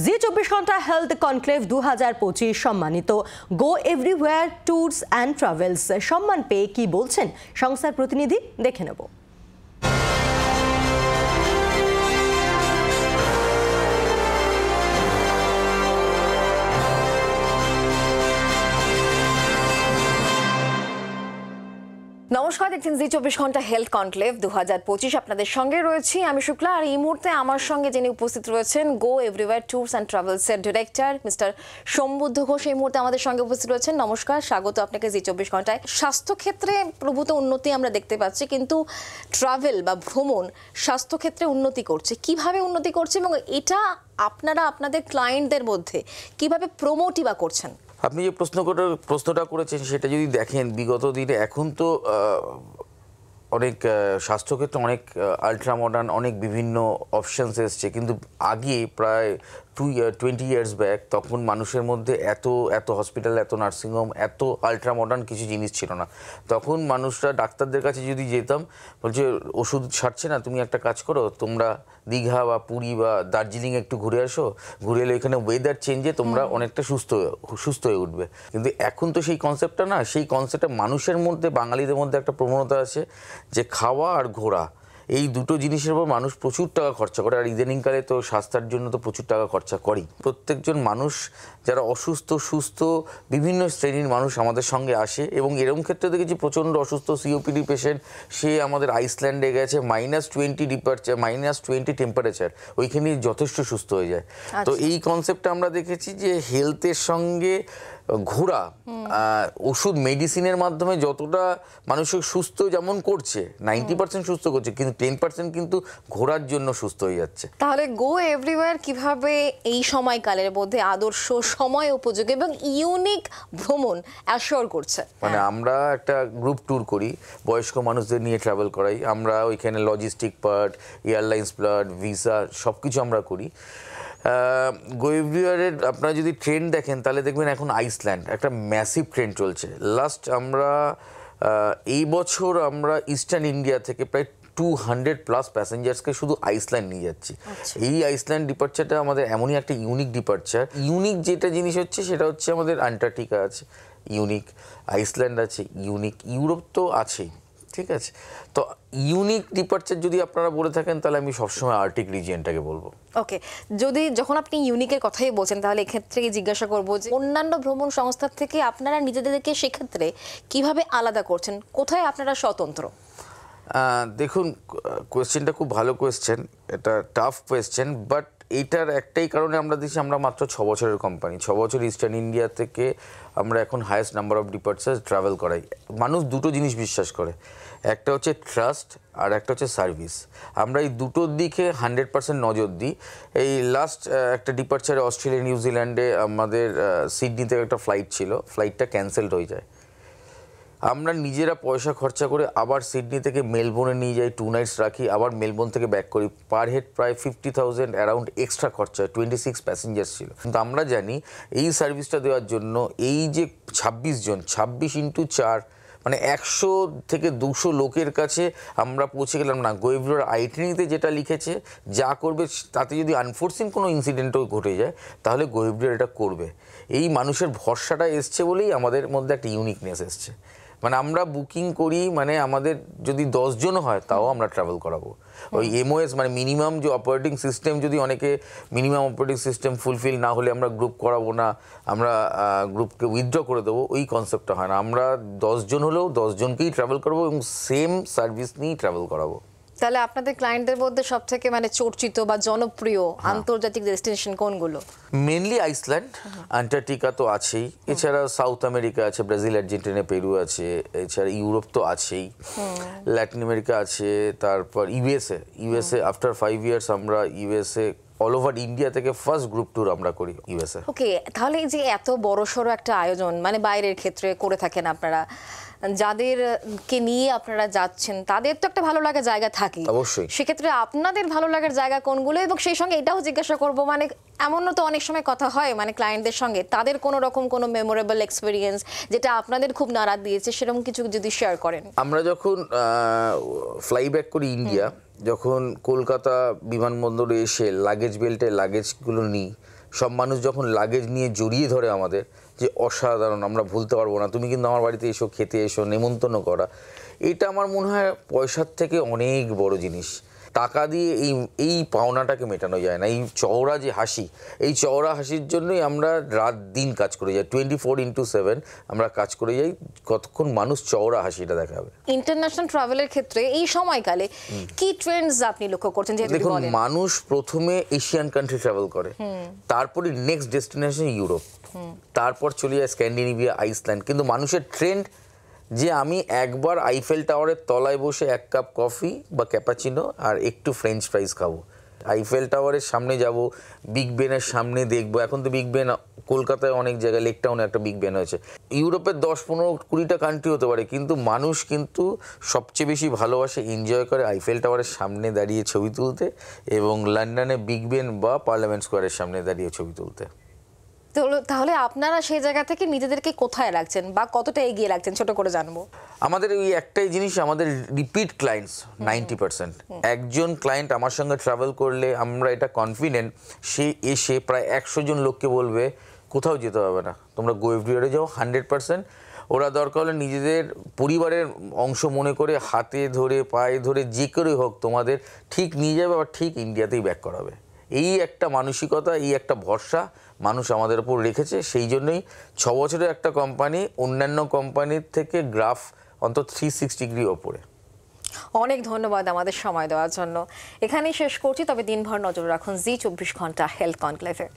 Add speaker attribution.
Speaker 1: জি 24 ঘন্টা health conclave 2025 সম্মানিত গো everywhere tours and travels সম্মান পেয়ে কি বলছেন সংস্থার প্রতিনিধি, দেখে নেব।
Speaker 2: নমস্কার, দেখছেন জি 24 ঘন্টা হেলথ কনক্লেভ 2025। আপনাদের সঙ্গে রয়েছি আমি শুক্লা, আর এই মুহূর্তে আমার সঙ্গে যিনি উপস্থিত রয়েছেন গো এভরিওয়্যার ট্যুরস অ্যান্ড ট্রাভেলসের ডিরেক্টর মিস্টার সোমবুদ্ধ ঘোষ এই মুহূর্তে আমাদের সঙ্গে উপস্থিত রয়েছেন। নমস্কার, স্বাগত আপনাকে জি 24 ঘন্টায়। স্বাস্থ্যক্ষেত্রে প্রভূত উন্নতি আমরা দেখতে পাচ্ছি, কিন্তু ট্রাভেল বা ভ্রমণ স্বাস্থ্যক্ষেত্রে উন্নতি করছে, কিভাবে উন্নতি করছে এবং এটা আপনারা আপনাদের ক্লায়েন্টদের মধ্যে কিভাবে প্রমোটই বা করছেন?
Speaker 3: আপনি যে প্রশ্নটা করেছেন সেটা যদি দেখেন, বিগত দিনে এখন তো অনেক স্বাস্থ্যক্ষেত্রে অনেক আলট্রা মডার্ন অনেক বিভিন্ন অপশানস এসছে, কিন্তু আগে প্রায় 20 ইয়ার্স ব্যাক তখন মানুষের মধ্যে এত হসপিটাল, এত নার্সিংহোম, এত আলট্রা মডার্ন কিছু জিনিস ছিল না। তখন মানুষরা ডাক্তারদের কাছে যদি যেতাম, বলছে ওষুধ সারছে না, তুমি একটা কাজ করো, তোমরা দীঘা বা পুরী বা দার্জিলিং একটু ঘুরে আসো, ঘুরে এলে এখানে ওয়েদার চেঞ্জে তোমরা অনেকটা সুস্থ হয়ে উঠবে। কিন্তু এখন তো সেই কনসেপ্টটা না, সেই কনসেপ্টটা মানুষের মধ্যে, বাঙালিদের মধ্যে একটা প্রবণতা আছে যে খাওয়া আর ঘোরা, এই দুটো জিনিসের উপর মানুষ প্রচুর টাকা খরচা করে। আর ইদানিংকালে তো স্বাস্থ্যের জন্য তো প্রচুর টাকা খরচা করি। প্রত্যেকজন মানুষ যারা অসুস্থ, সুস্থ, বিভিন্ন শ্রেণীর মানুষ আমাদের সঙ্গে আসে, এবং এরকম ক্ষেত্রে দেখেছি প্রচণ্ড অসুস্থ সিওপিডি পেশেন্ট, সে আমাদের আইসল্যান্ডে গেছে, -20 টেম্পারেচার, ওইখানে যথেষ্ট সুস্থ হয়ে যায়। তো এই কনসেপ্টটা আমরা দেখেছি যে হেলথের সঙ্গে ঘোরা, ওষুধ মেডিসিনের মাধ্যমে যতটা মানুষকে সুস্থ যেমন করছে, 90% সুস্থ করছে, কিন্তু 10% কিন্তু ঘোরার জন্য সুস্থ হয়ে যাচ্ছে।
Speaker 2: তাহলে গো এভরিওয়্যার কিভাবে এই সময়কালের মধ্যে আদর্শ, সময় উপযোগী এবং ইউনিক ভ্রমণ অ্যাশিওর করছে?
Speaker 3: মানে আমরা একটা গ্রুপ ট্যুর করি, বয়স্ক মানুষদের নিয়ে ট্রাভেল করাই আমরা, ওইখানে logistic part, airlines part, visa সব কিছু আমরা করি। গো এভরিওয়্যারের আপনারা যদি ট্রেন্ড দেখেন তাহলে দেখবেন এখন আইসল্যান্ড একটা ম্যাসিভ ট্রেন্ড চলছে। লাস্ট আমরা এই বছর আমরা ইস্টার্ন ইন্ডিয়া থেকে প্রায় 200+ প্যাসেঞ্জার্সকে শুধু আইসল্যান্ড নিয়ে যাচ্ছি। এই আইসল্যান্ড ডিপার্চারটা আমাদের এমনই একটা ইউনিক ডিপার্চার। ইউনিক যেটা জিনিস হচ্ছে সেটা হচ্ছে আমাদের আন্টার্কটিকা আছে ইউনিক, আইসল্যান্ড আছে ইউনিক, ইউরোপ তো আছেই, ঠিক আছে। তো ইউনিক ডিপার্চার যদি আপনারা বলে থাকেন তাহলে আমি সবসময় আর্কটিক রিজিয়নটাকে বলবো।
Speaker 2: ওকে, যখন আপনি ইউনিকের কথাই বলছেন তাহলে এক্ষেত্রে জিজ্ঞাসা করব যে অন্যান্য ভ্রমণ সংস্থার থেকে আপনারা নিজেদেরকে সেক্ষেত্রে কিভাবে আলাদা করছেন, কোথায় আপনারা স্বতন্ত্র?
Speaker 3: দেখুন, কোয়েশ্চেনটা খুব ভালো কোয়েশ্চেন, এটা টাফ কোয়েশ্চেন, বাট এইটার একটাই কারণে আমরা দিচ্ছি, আমরা মাত্র 6 বছরের কোম্পানি, 6 বছর ইস্টার্ন ইন্ডিয়া থেকে আমরা এখন হাইয়েস্ট নাম্বার অফ ডিপার্চার্স ট্রাভেল করাই। মানুষ দুটো জিনিস বিশ্বাস করে, একটা হচ্ছে ট্রাস্ট আর একটা হচ্ছে সার্ভিস। আমরা এই দুটোর দিকে 100% নজর দিই। এই লাস্ট একটা ডিপার্চারে অস্ট্রেলিয়া নিউজিল্যান্ডে আমাদের সিডনি থেকে একটা ফ্লাইট ছিল, ফ্লাইটটা ক্যান্সেলড হয়ে যায়। আমরা নিজেরা পয়সা খরচা করে আবার সিডনি থেকে মেলবোর্নে নিয়ে যাই, 2 নাইটস রাখি, আবার মেলবোর্ন থেকে ব্যাক করি। পার হেড প্রায় 50,000 অ্যারাউন্ড এক্সট্রা খরচা, 26 প্যাসেঞ্জার ছিল। কিন্তু আমরা জানি এই সার্ভিসটা দেওয়ার জন্য এই যে 26 জন, 26 × 4 মানে 100 থেকে 200 লোকের কাছে আমরা পৌঁছে গেলাম না। গো এভরিওয়্যার আইটিনারিতে যেটা লিখেছে, যা করবে তাতে যদি আনফোর্সিন কোনো ইনসিডেন্টও ঘটে যায় তাহলে গো এভরিওয়্যার এটা করবে। এই মানুষের ভরসাটা এসছে বলেই আমাদের মধ্যে একটা ইউনিকনেস এসছে। মানে আমরা বুকিং করি, মানে আমাদের যদি 10 জন হয় তাও আমরা ট্রাভেল করাবো। ওই এমওএস মানে মিনিমাম যে অপারেটিং সিস্টেম, যদি অনেকে মিনিমাম অপারেটিং সিস্টেম ফুলফিল না হলে আমরা গ্রুপ করাবো না, আমরা গ্রুপকে উইথড্র করে দেবো, ওই কনসেপ্টটা হয় না। আমরা 10 জন হলেও 10 জনকেই ট্রাভেল করাবো এবং সেম সার্ভিস নিয়েই ট্রাভেল করাবো।
Speaker 2: তাহলে আপনাদের ক্লায়েন্টদের মধ্যে সবথেকে মানে চর্চিত বা জনপ্রিয় আন্তর্জাতিক ডেস্টিনেশন কোনগুলো?
Speaker 3: মেনলি আইসল্যান্ড, আন্টার্কটিকা তো আছেই, এছাড়া সাউথ আমেরিকা আছে, ব্রাজিল, আর্জেন্টিনা, পেরু আছে, এছাড়া ইউরোপ তো আছেই, ল্যাটিন আমেরিকা আছে, তারপর ইউএসএ আফটার 5 ইয়ার্স আমরা ইউএসএ অল ওভার ইন্ডিয়া থেকে ফার্স্ট গ্রুপ ট্যুর আমরা করি ইউএসএ।
Speaker 2: ওকে, তাহলে এই যে এত বড়সড় একটা আয়োজন মানে বাইরের ক্ষেত্রে করে থাকেন আপনারা, যাদেরকে নিয়ে আপনারা যাচ্ছেন তাদের তো একটা ভালো লাগার জায়গা থাকে
Speaker 3: অবশ্যই।
Speaker 2: সেক্ষেত্রে আপনাদের ভালো লাগার জায়গা কোনগুলো? এবং সেই সঙ্গে এটাও জিজ্ঞাসা করব, মানে এমনও তো অনেক সময় কথা হয় মানে ক্লায়েন্টদের সঙ্গে, তাদের কোনো রকম কোনো মেমোরেবল এক্সপিরিয়েন্স যেটা আপনাদের খুব নাড়া দিয়েছে, সেরকম কিছু যদি শেয়ার করেন।
Speaker 3: আমরা যখন ফ্লাই ব্যাক করি ইন্ডিয়া, যখন কলকাতা বিমানবন্দরে এসে লাগেজ বেল্টে লাগেজগুলো নিই, সব মানুষ যখন লাগেজ নিয়ে জড়িয়ে ধরে আমাদের, যে অসাধারণ, আমরা ভুলতে পারবো না, তুমি কিন্তু আমার বাড়িতে এসো, খেতে এসো, নেমন্তন্ন করা, এটা আমার মনে হয় পয়সার থেকে অনেক বড় জিনিস। টাকা দিয়ে এই পাওনাটাকে মেটানো যায় না। এই চওড়া যে হাসি, এই চওড়া হাসির জন্যই আমরা রাত দিন কাজ করে যাই, 24/7 আমরা কাজ করে যাই, কতক্ষণ মানুষ চওড়া হাসিটা দেখাবে।
Speaker 2: ইন্টারন্যাশনাল ট্রাভেলের ক্ষেত্রে এই সময়কালে কি ট্রেন্ডস আপনি লক্ষ্য করছেন?
Speaker 3: দেখুন, মানুষ প্রথমে এশিয়ান কান্ট্রি ট্রাভেল করে, তারপরে নেক্সট ডেস্টিনেশন ইউরোপ, তারপর চলে যায় স্ক্যান্ডিনেভিয়া, আইসল্যান্ড। কিন্তু মানুষের ট্রেন্ড যে আমি একবার আইফেল টাওয়ারের তলায় বসে এক কাপ কফি বা ক্যাপাচিনো আর একটু ফ্রেঞ্চ ফ্রাইজ খাবো, আইফেল টাওয়ারের সামনে যাব, বিগ বেনের সামনে দেখবো। এখন তো বিগ বেন কলকাতায় অনেক জায়গায়, লেক টাউনে একটা বিগ বেন হয়েছে। ইউরোপের 10-15-20টা কান্ট্রি হতে পারে, কিন্তু মানুষ কিন্তু সবচেয়ে বেশি ভালোবাসে, এনজয় করে আইফেল টাওয়ারের সামনে দাঁড়িয়ে ছবি তুলতে, এবং লন্ডনে বিগ বেন বা পার্লামেন্ট স্কোয়ারের সামনে দাঁড়িয়ে ছবি তুলতে।
Speaker 2: তাহলে আপনারা সেই জায়গা থেকে নিজেদেরকে কোথায় রাখছেন বা কতটা এগিয়ে রাখছেন, ছোট করে জানবো।
Speaker 3: আমাদের ওই একটাই জিনিস, আমাদের রিপিট ক্লায়েন্টস 90%। একজন ক্লায়েন্ট আমার সঙ্গে ট্রাভেল করলে আমরা এটা কনফিডেন্ট, সে এসে প্রায় 100 জন লোককে বলবে কোথাও যেতে হবে না, তোমরা গো এভরিওয়ারে যাও। 100% ওরা দরকার হলে নিজেদের পরিবারের অংশ মনে করে হাতে ধরে পায়ে ধরে যে করে হোক তোমাদের ঠিক নিয়ে যাবে, আবার ঠিক ইন্ডিয়াতেই ব্যাক করাবে। এই একটা মানসিকতা, এই একটা ভরসা মানুষ আমাদের উপর রেখেছে। সেই জন্যই 6 বছরের একটা কোম্পানি অন্যান্য কোম্পানির থেকে গ্রাফ অন্তত 360 ডিগ্রি ওপরে।
Speaker 2: অনেক ধন্যবাদ আমাদের সময় দেওয়ার জন্য। এখানেই শেষ করছি, তবে দিনভর নজর রাখুন জি 24 ঘন্টা হেলথ কনক্লেভে।